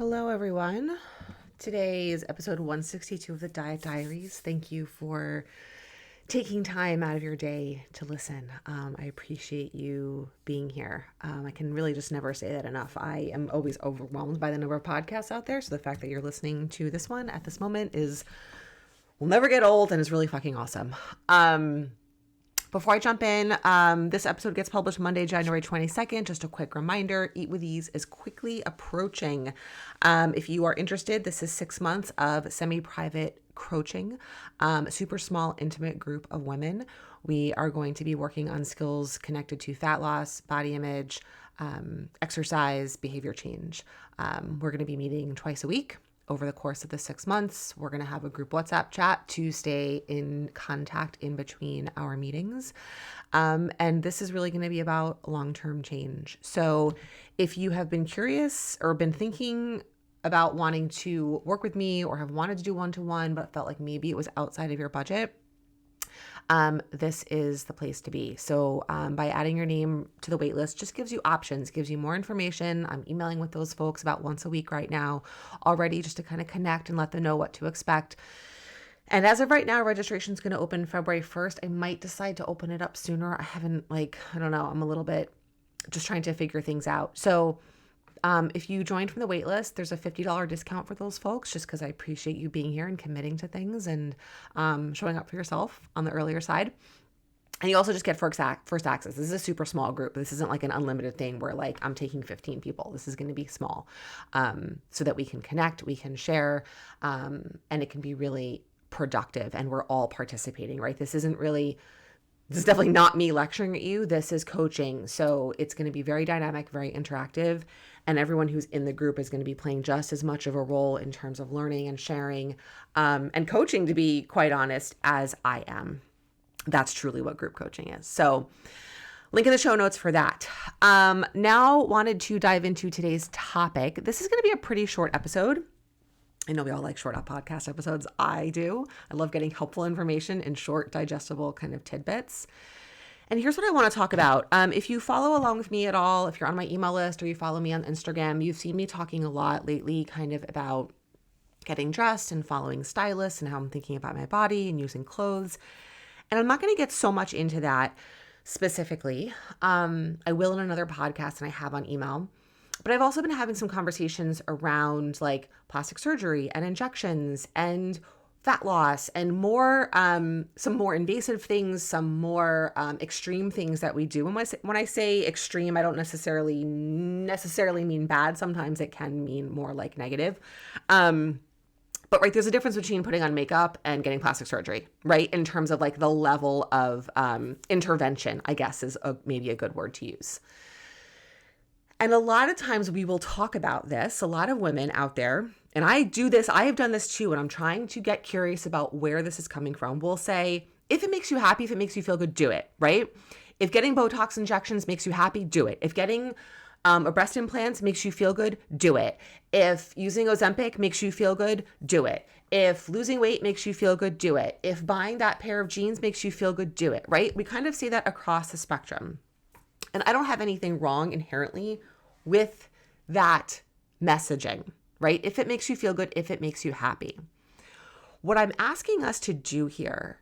Hello, everyone. Today is episode 162 of the Diet Diaries. Thank you for taking time out of your day to listen. I appreciate you being here. I can really just never say that enough. I am always overwhelmed by the number of podcasts out there. So the fact that you're listening to this one at this moment will never get old and is really fucking awesome. Before I jump in, this episode gets published Monday, January 22nd. Just a quick reminder, Eat With Ease is quickly approaching. If you are interested, this is 6 months of semi-private coaching, a super small, intimate group of women. We are going to be working on skills connected to fat loss, body image, exercise, behavior change. We're going to be meeting twice a week. Over the course of the 6 months, we're going to have a group WhatsApp chat to stay in contact in between our meetings. And this is really going to be about long-term change. So if you have been curious or been thinking about wanting to work with me or have wanted to do one-to-one, but felt like maybe it was outside of your budget, this is the place to be. So by adding your name to the wait list, just gives you options, gives you more information. I'm emailing with those folks about once a week right now already, just to kind of connect and let them know what to expect. And as of right now, registration is going to open February 1st. I might decide to open it up sooner. I haven't I don't know. I'm a little bit just trying to figure things out. So if you joined from the wait list, there's a $50 discount for those folks, just because I appreciate you being here and committing to things and showing up for yourself on the earlier side. And you also just get first access. This is a super small group. This isn't like an unlimited thing where I'm taking 15 people. This is going to be small, so that we can connect, we can share, and it can be really productive, and we're all participating, right? This is definitely not me lecturing at you. This is coaching. So it's going to be very dynamic, very interactive. And everyone who's in the group is going to be playing just as much of a role in terms of learning and sharing, and coaching, to be quite honest, as I am. That's truly what group coaching is. So link in the show notes for that. Now wanted to dive into today's topic. This is going to be a pretty short episode. I know we all like short podcast episodes. I do. I love getting helpful information in short, digestible kind of tidbits. And here's what I want to talk about. If you follow along with me at all, if you're on my email list or you follow me on Instagram, you've seen me talking a lot lately kind of about getting dressed and following stylists and how I'm thinking about my body and using clothes. And I'm not going to get so much into that specifically. I will in another podcast, and I have on email. But I've also been having some conversations around plastic surgery and injections and fat loss and more, some more invasive things, some more extreme things that we do. And when I say extreme, I don't necessarily mean bad. Sometimes it can mean more like negative. But right, there's a difference between putting on makeup and getting plastic surgery, right? In terms of the level of intervention, I guess is maybe a good word to use. And a lot of times we will talk about this. A lot of women out there, and I do this, I have done this too, and I'm trying to get curious about where this is coming from. We'll say, if it makes you happy, if it makes you feel good, do it, right? If getting Botox injections makes you happy, do it. If getting a breast implant makes you feel good, do it. If using Ozempic makes you feel good, do it. If losing weight makes you feel good, do it. If buying that pair of jeans makes you feel good, do it, right? We kind of say that across the spectrum. And I don't have anything wrong inherently with that messaging, right? If it makes you feel good, if it makes you happy. What I'm asking us to do here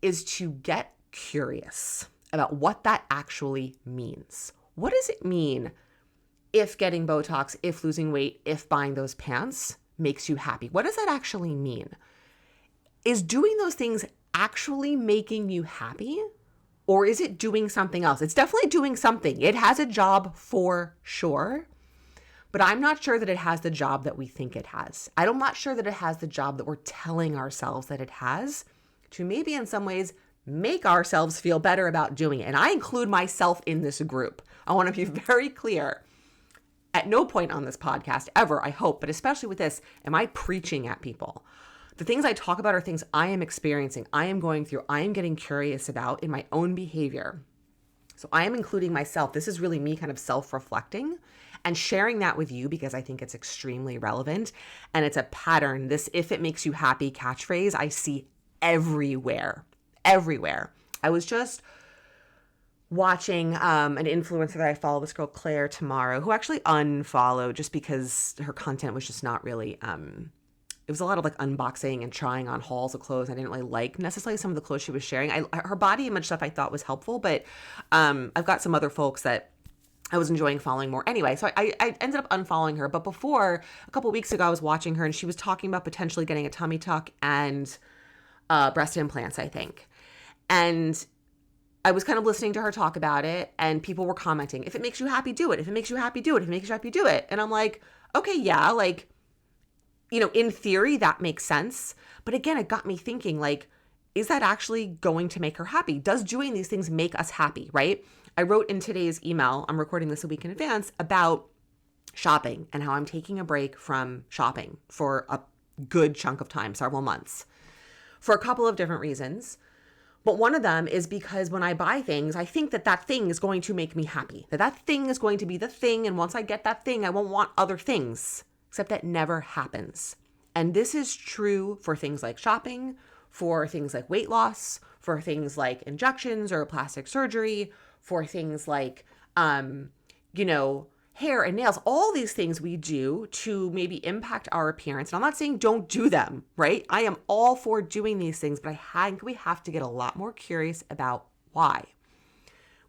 is to get curious about what that actually means. What does it mean if getting Botox, if losing weight, if buying those pants makes you happy? What does that actually mean? Is doing those things actually making you happy? Or is it doing something else? It's definitely doing something. It has a job for sure, but I'm not sure that it has the job that we think it has. I'm not sure that it has the job that we're telling ourselves that it has, to maybe in some ways make ourselves feel better about doing it. And I include myself in this group. I want to be very clear. At no point on this podcast ever, I hope, but especially with this, am I preaching at people. The things I talk about are things I am experiencing, I am going through, I am getting curious about in my own behavior. So I am including myself. This is really me kind of self-reflecting and sharing that with you because I think it's extremely relevant. And it's a pattern. This "if it makes you happy" catchphrase I see everywhere. I was just watching an influencer that I follow, this girl Claire Tomorrow, who actually unfollowed just because her content was just not really it was a lot of like unboxing and trying on hauls of clothes. I didn't really like necessarily some of the clothes she was sharing. Her body image stuff I thought was helpful, but I've got some other folks that I was enjoying following more. Anyway, so I ended up unfollowing her. But before, a couple weeks ago, I was watching her and she was talking about potentially getting a tummy tuck and breast implants, I think. And I was kind of listening to her talk about it, and people were commenting, if it makes you happy, do it. If it makes you happy, do it. If it makes you happy, do it. And I'm like, okay, yeah, like, in theory, that makes sense. But again, it got me thinking, like, is that actually going to make her happy? Does doing these things make us happy, right? I wrote in today's email, I'm recording this a week in advance, about shopping and how I'm taking a break from shopping for a good chunk of time, several months, for a couple of different reasons. But one of them is because when I buy things, I think that that thing is going to make me happy, that that thing is going to be the thing. And once I get that thing, I won't want other things, except that never happens. And this is true for things like shopping, for things like weight loss, for things like injections or plastic surgery, for things like, hair and nails, all these things we do to maybe impact our appearance. And I'm not saying don't do them, right? I am all for doing these things, but I think we have to get a lot more curious about why.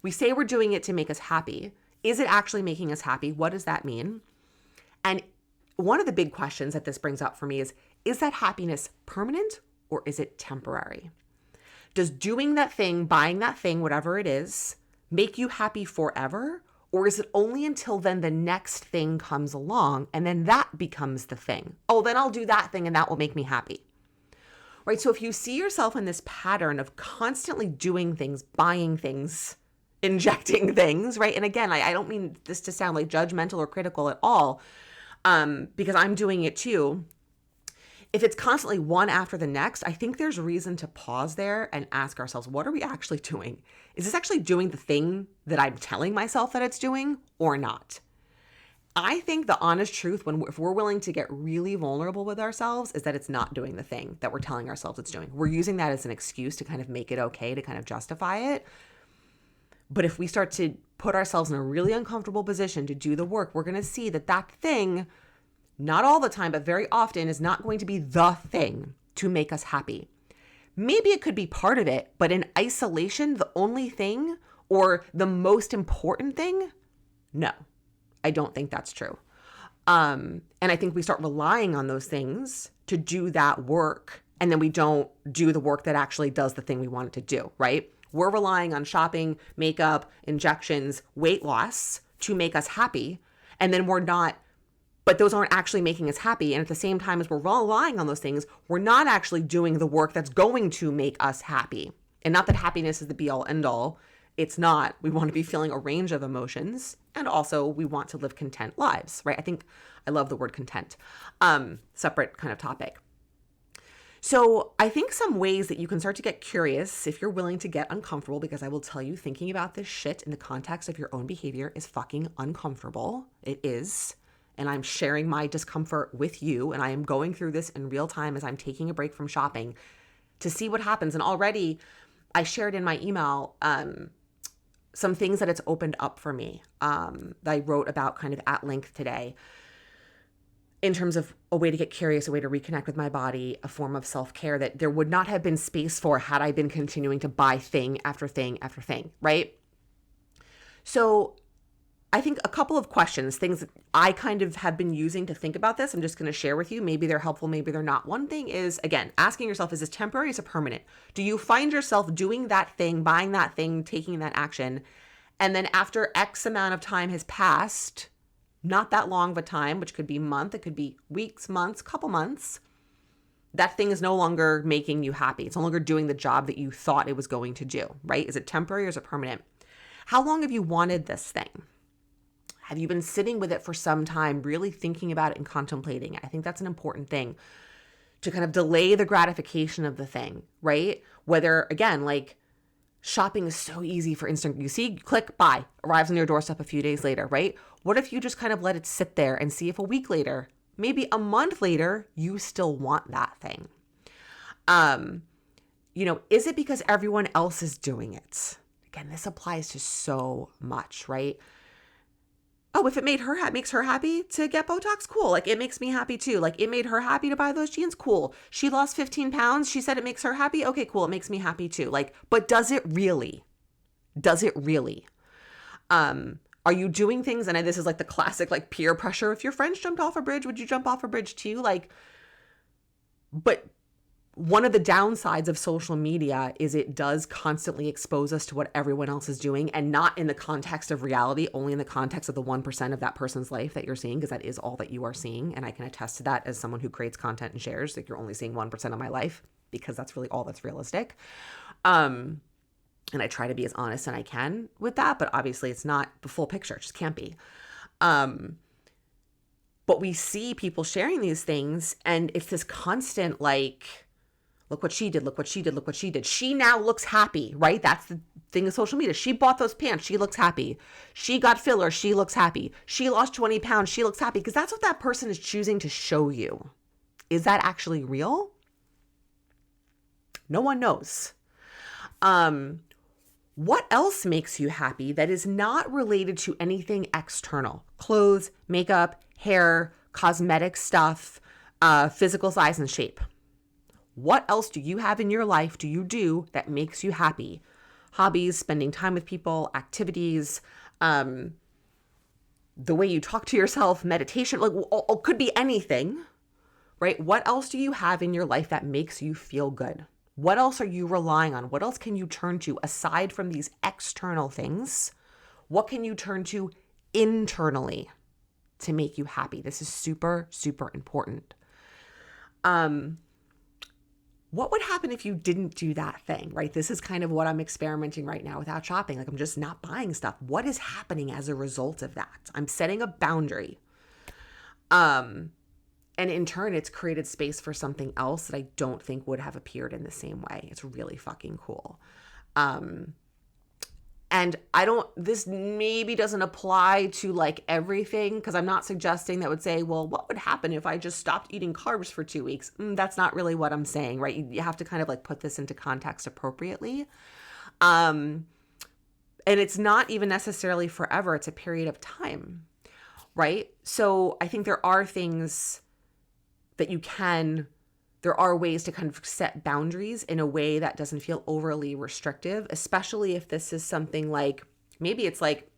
We say we're doing it to make us happy. Is it actually making us happy? What does that mean? And one of the big questions that this brings up for me is that happiness permanent or is it temporary? Does doing that thing, buying that thing, whatever it is, make you happy forever? Or is it only until then the next thing comes along and then that becomes the thing? Oh, then I'll do that thing and that will make me happy. Right? So if you see yourself in this pattern of constantly doing things, buying things, injecting things, right? And again, I don't mean this to sound like judgmental or critical at all, because I'm doing it too. If it's constantly one after the next, I think there's reason to pause there and ask ourselves, what are we actually doing? Is this actually doing the thing that I'm telling myself that it's doing or not? I think the honest truth, if we're willing to get really vulnerable with ourselves, is that it's not doing the thing that we're telling ourselves it's doing. We're using that as an excuse to kind of make it okay, to kind of justify it. But if we start to put ourselves in a really uncomfortable position to do the work, we're going to see that that thing, not all the time, but very often, is not going to be the thing to make us happy. Maybe it could be part of it, but in isolation, the only thing or the most important thing, no, I don't think that's true. And I think we start relying on those things to do that work, and then we don't do the work that actually does the thing we want it to do, right? We're relying on shopping, makeup, injections, weight loss to make us happy, and then we're not. But those aren't actually making us happy. And at the same time as we're relying on those things, we're not actually doing the work that's going to make us happy. And not that happiness is the be all end all. It's not. We want to be feeling a range of emotions. And also we want to live content lives, right? I love the word content. Separate kind of topic. So I think some ways that you can start to get curious if you're willing to get uncomfortable, because I will tell you, thinking about this shit in the context of your own behavior is fucking uncomfortable. It is. And I'm sharing my discomfort with you. And I am going through this in real time as I'm taking a break from shopping to see what happens. And already I shared in my email some things that it's opened up for me that I wrote about kind of at length today in terms of a way to get curious, a way to reconnect with my body, a form of self-care that there would not have been space for had I been continuing to buy thing after thing after thing, right? So I think a couple of questions, things that I kind of have been using to think about this, I'm just going to share with you. Maybe they're helpful, maybe they're not. One thing is, again, asking yourself, is this temporary, is it permanent? Do you find yourself doing that thing, buying that thing, taking that action, and then after X amount of time has passed, not that long of a time, which could be a month, it could be weeks, months, couple months, that thing is no longer making you happy. It's no longer doing the job that you thought it was going to do, right? Is it temporary or is it permanent? How long have you wanted this thing? Have you been sitting with it for some time, really thinking about it and contemplating it? I think that's an important thing to kind of delay the gratification of the thing, right? Whether, again, like shopping is so easy for instant. You see, click, buy, arrives on your doorstep a few days later, right? What if you just kind of let it sit there and see if a week later, maybe a month later, you still want that thing? Is it because everyone else is doing it? again, this applies to so much, right? Oh, if it makes her happy to get Botox, cool. Like, it makes me happy too. Like, it made her happy to buy those jeans, cool. She lost 15 pounds. She said it makes her happy. Okay, cool. It makes me happy too. Like, but does it really? Does it really? Are you doing things? And this is like the classic, like, peer pressure. If your friends jumped off a bridge, would you jump off a bridge too? Like, but one of the downsides of social media is it does constantly expose us to what everyone else is doing, and not in the context of reality, only in the context of the 1% of that person's life that you're seeing, because that is all that you are seeing. And I can attest to that as someone who creates content and shares. Like, you're only seeing 1% of my life, because that's really all that's realistic. And I try to be as honest as I can with that, but obviously it's not the full picture. It just can't be. But we see people sharing these things, and it's this constant, like, look what she did, look what she did, look what she did. She now looks happy, right? That's the thing of social media. She bought those pants, she looks happy. She got filler, she looks happy. She lost 20 pounds, she looks happy. Because that's what that person is choosing to show you. Is that actually real? No one knows. What else makes you happy that is not related to anything external? Clothes, makeup, hair, cosmetic stuff, physical size and shape. What else do you have in your life, do you do that makes you happy? Hobbies, spending time with people, activities, the way you talk to yourself, meditation, like, could be anything, right? What else do you have in your life that makes you feel good? What else are you relying on? What else can you turn to aside from these external things? What can you turn to internally to make you happy? This is super, super important. What would happen if you didn't do that thing, right? This is kind of what I'm experimenting right now without shopping. Like, I'm just not buying stuff. What is happening as a result of that? I'm setting a boundary. And in turn, it's created space for something else that I don't think would have appeared in the same way. It's really fucking cool. And this maybe doesn't apply to like everything, because I'm not suggesting that would say, well, what would happen if I just stopped eating carbs for 2 weeks? That's not really what I'm saying, right? You have to kind of like put this into context appropriately. And it's not even necessarily forever. It's a period of time, right? So I think there are things that there are ways to kind of set boundaries in a way that doesn't feel overly restrictive, especially if this is something like, maybe it's like,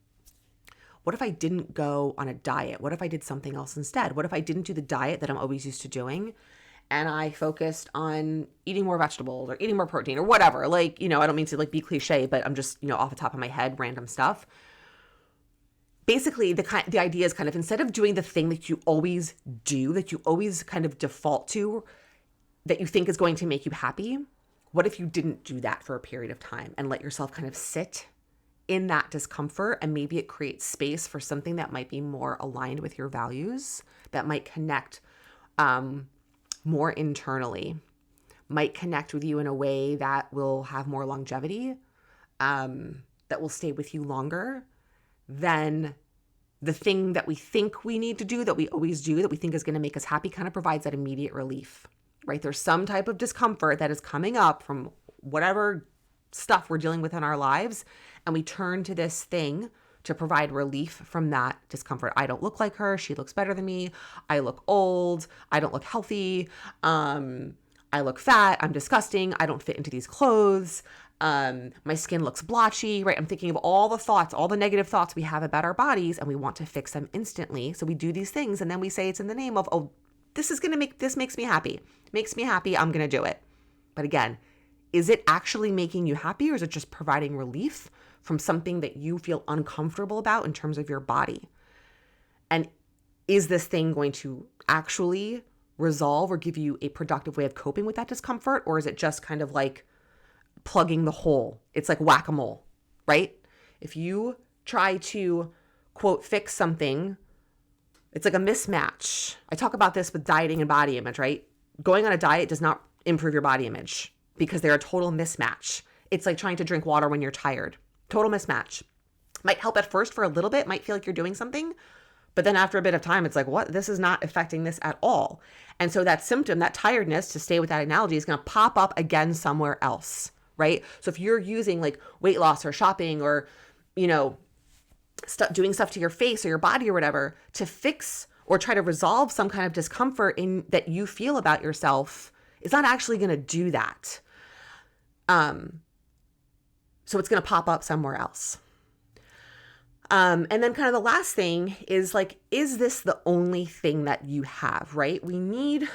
what if I didn't go on a diet? What if I did something else instead? What if I didn't do the diet that I'm always used to doing, and I focused on eating more vegetables or eating more protein or whatever? Like, I don't mean to like be cliche, but I'm just, off the top of my head, random stuff. Basically, the idea is kind of, instead of doing the thing that you always do, that you always kind of default to, that you think is going to make you happy, what if you didn't do that for a period of time and let yourself kind of sit in that discomfort, and maybe it creates space for something that might be more aligned with your values, that might connect more internally, might connect with you in a way that will have more longevity, that will stay with you longer than the thing that we think we need to do, that we always do, that we think is going to make us happy, kind of provides that immediate relief, right? There's some type of discomfort that is coming up from whatever stuff we're dealing with in our lives, and we turn to this thing to provide relief from that discomfort. I don't look like her. She looks better than me. I look old. I don't look healthy. I look fat. I'm disgusting. I don't fit into these clothes. My skin looks blotchy, right? I'm thinking of all the thoughts, all the negative thoughts we have about our bodies, and we want to fix them instantly. So we do these things, and then we say it's in the name of, oh, this makes me happy. Makes me happy. I'm going to do it. But again, is it actually making you happy, or is it just providing relief from something that you feel uncomfortable about in terms of your body? And is this thing going to actually resolve or give you a productive way of coping with that discomfort? Or is it just kind of like plugging the hole? It's like whack-a-mole, right? If you try to, quote, fix something, it's like a mismatch. I talk about this with dieting and body image, right? Going on a diet does not improve your body image because they're a total mismatch. It's like trying to drink water when you're tired. Total mismatch. Might help at first for a little bit, might feel like you're doing something, but then after a bit of time, it's like, what? This is not affecting this at all. And so that symptom, that tiredness, to stay with that analogy, is going to pop up again somewhere else, right? So if you're using like weight loss or shopping or, you know, doing stuff to your face or your body or whatever to fix or try to resolve some kind of discomfort in that you feel about yourself, it's not actually going to do that. So it's going to pop up somewhere else. And then kind of the last thing is like, is this the only thing that you have, right? We need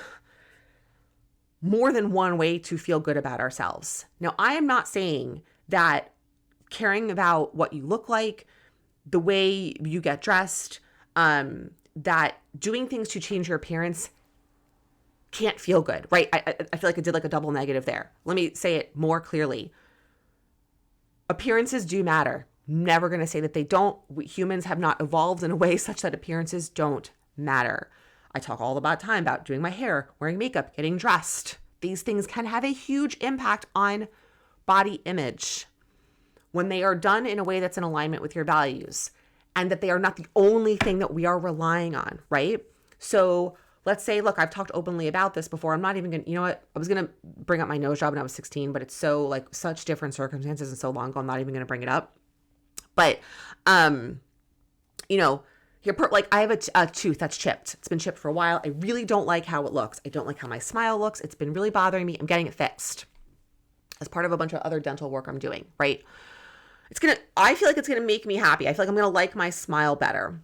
more than one way to feel good about ourselves. Now, I am not saying that caring about what you look like, the way you get dressed, that doing things to change your appearance can't feel good, right? I feel like I did like a double negative there. Let me say it more clearly. Appearances do matter. Never going to say that they don't. Humans have not evolved in a way such that appearances don't matter. I talk all about time about doing my hair, wearing makeup, getting dressed. These things can have a huge impact on body image when they are done in a way that's in alignment with your values, and that they are not the only thing that we are relying on, right? So let's say, look, I've talked openly about this before. I'm not even going to, you know what? I was going to bring up my nose job when I was 16, but it's so like such different circumstances and so long ago, I'm not even going to bring it up. But, you know, like I have a tooth that's chipped. It's been chipped for a while. I really don't like how it looks. I don't like how my smile looks. It's been really bothering me. I'm getting it fixed as part of a bunch of other dental work I'm doing, right? I feel like it's going to make me happy. I feel like I'm going to like my smile better.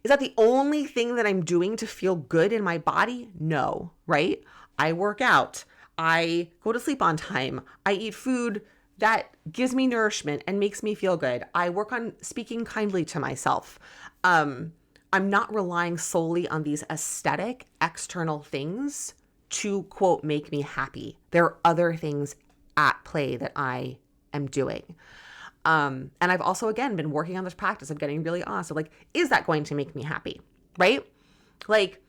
Is that the only thing that I'm doing to feel good in my body? No, right? I work out. I go to sleep on time. I eat food that gives me nourishment and makes me feel good. I work on speaking kindly to myself. I'm not relying solely on these aesthetic external things to, quote, make me happy. There are other things at play that I am doing. And I've also, again, been working on this practice of getting really honest. So like, is that going to make me happy? Right? Like,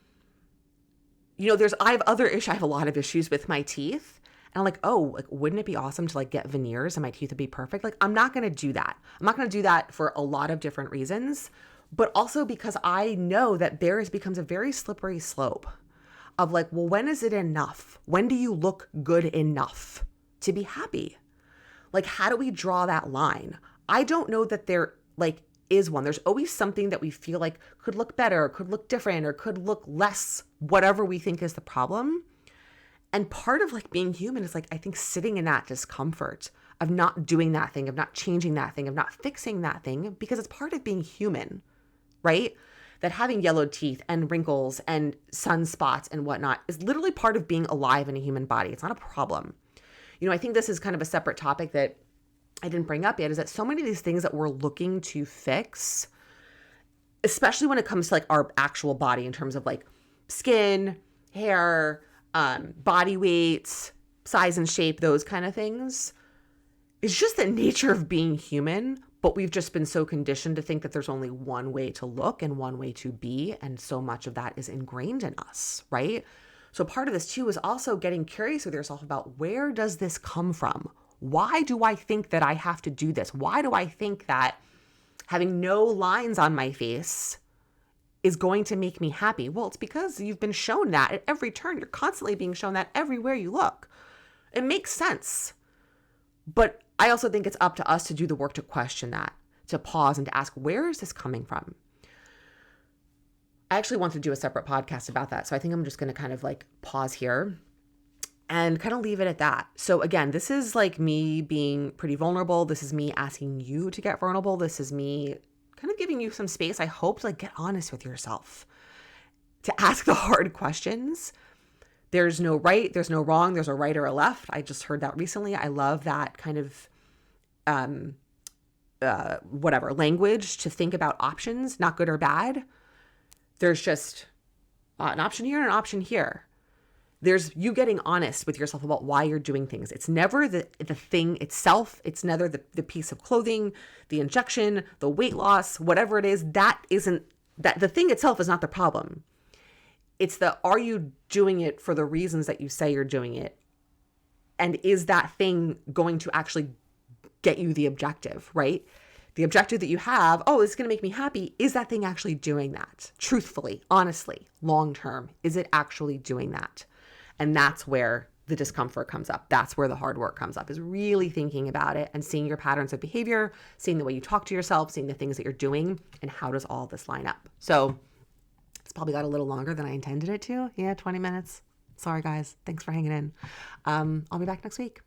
you know, I have a lot of issues with my teeth. And I'm like, oh, like, wouldn't it be awesome to like get veneers and my teeth would be perfect? Like, I'm not going to do that. I'm not going to do that for a lot of different reasons, but also because I know that becomes a very slippery slope of like, well, when is it enough? When do you look good enough to be happy? Like, how do we draw that line? I don't know that there like is one. There's always something that we feel like could look better, could look different, or could look less, whatever we think is the problem. And part of like being human is like, I think sitting in that discomfort of not doing that thing, of not changing that thing, of not fixing that thing, because it's part of being human, right? That having yellowed teeth and wrinkles and sunspots and whatnot is literally part of being alive in a human body. It's not a problem. You know, I think this is kind of a separate topic that I didn't bring up yet, is that so many of these things that we're looking to fix, especially when it comes to like our actual body in terms of like skin, hair, body weight, size and shape, those kind of things, it's just the nature of being human. But we've just been so conditioned to think that there's only one way to look and one way to be. And so much of that is ingrained in us, right? So part of this too is also getting curious with yourself about, where does this come from? Why do I think that I have to do this? Why do I think that having no lines on my face is going to make me happy? Well, it's because you've been shown that at every turn. You're constantly being shown that everywhere you look. It makes sense. But I also think it's up to us to do the work to question that, to pause and to ask, where is this coming from? I actually want to do a separate podcast about that. So I think I'm just going to kind of like pause here and kind of leave it at that. So again, this is like me being pretty vulnerable. This is me asking you to get vulnerable. This is me kind of giving you some space, I hope, to like get honest with yourself, to ask the hard questions. There's no right, there's no wrong, there's a right or a left. I just heard that recently. I love that kind of language to think about options, not good or bad. There's just an option here and an option here. There's you getting honest with yourself about why you're doing things. It's never the thing itself. It's never the piece of clothing, the injection, the weight loss, whatever it is. That the thing itself is not the problem. It's are you doing it for the reasons that you say you're doing it? And is that thing going to actually get you the objective, right? The objective that you have, it's going to make me happy. Is that thing actually doing that? Truthfully, honestly, long term, is it actually doing that? And that's where the discomfort comes up. That's where the hard work comes up, is really thinking about it and seeing your patterns of behavior, seeing the way you talk to yourself, seeing the things that you're doing, and how does all this line up. So it's probably got a little longer than I intended it to. Yeah, 20 minutes. Sorry, guys. Thanks for hanging in. I'll be back next week.